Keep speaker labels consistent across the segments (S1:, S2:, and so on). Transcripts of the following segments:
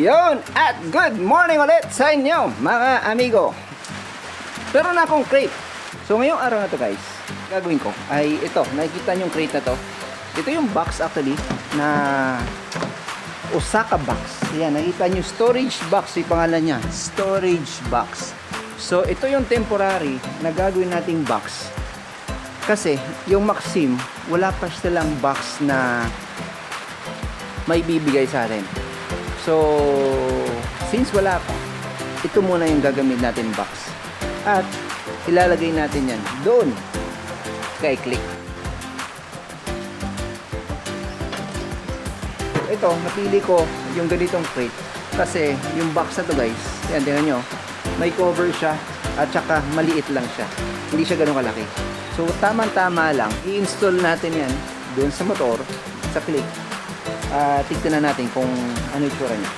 S1: Ayun, at good morning ulit sa inyo mga amigo. Pero na akong crate. So ngayong araw na to guys, gagawin ko ay ito, nakikita nyo yung crate na to. Ito yung box actually na Osaka box. Yan, nakita nyo storage box, yung pangalan niya, storage box. So ito yung temporary na gagawin nating box. Kasi yung Maxim, wala pa silang box na may bibigay sa atin. So, since wala pa, ito muna yung gagamit natin box. At ilalagay natin yan doon kay click. Ito, napili ko yung ganitong crate kasi yung box na to guys, yan, tingnan nyo, may cover siya at saka maliit lang siya. Hindi siya ganun kalaki. So, tama-tama lang, i-install natin yan doon sa motor, sa click. Tignan na natin kung ano yung tsura niya.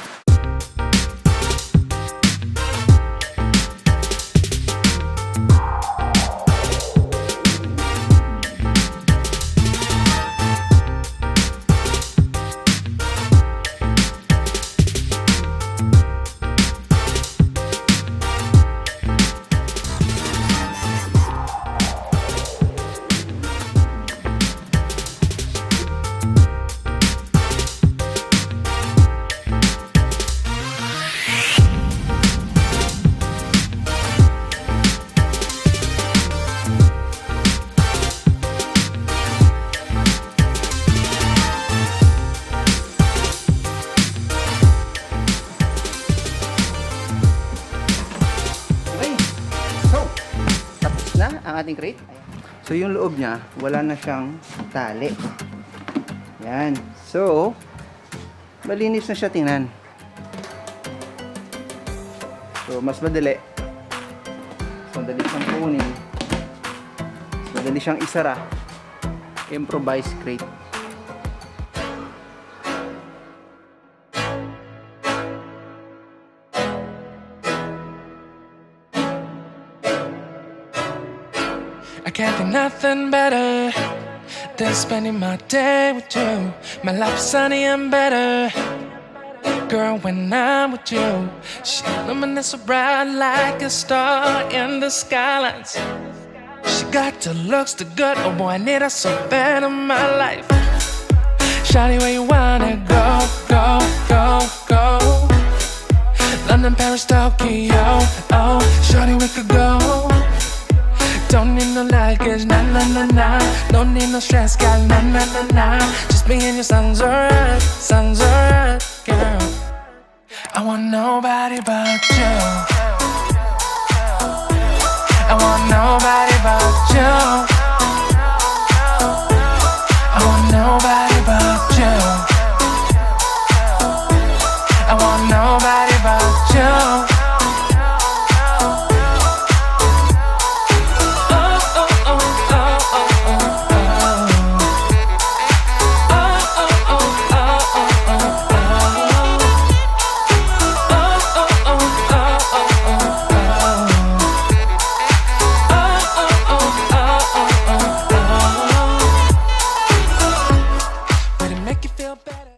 S1: Ang ating crate. So yung loob niya, wala na siyang tali. Yan. So malinis na siya tingnan. So mas madali. So madali siyang kunin. Mas madali siyang isara. Improvised crate.
S2: I can't think nothing better than spending my day with you. My life's sunny and better, girl, when I'm with you. She luminous so bright like a star in the skylines. She got the looks, the good, oh boy, I need her so bad in my life. Shawty, where you wanna go, go, go, go? London, Paris, Tokyo, oh, shawty, we could go. Don't need no luggage, nah, nah, nah, nah. Don't need no stress, girl, nah, nah, nah, nah. Just me and you sounds alright, girl. I want nobody but you. I want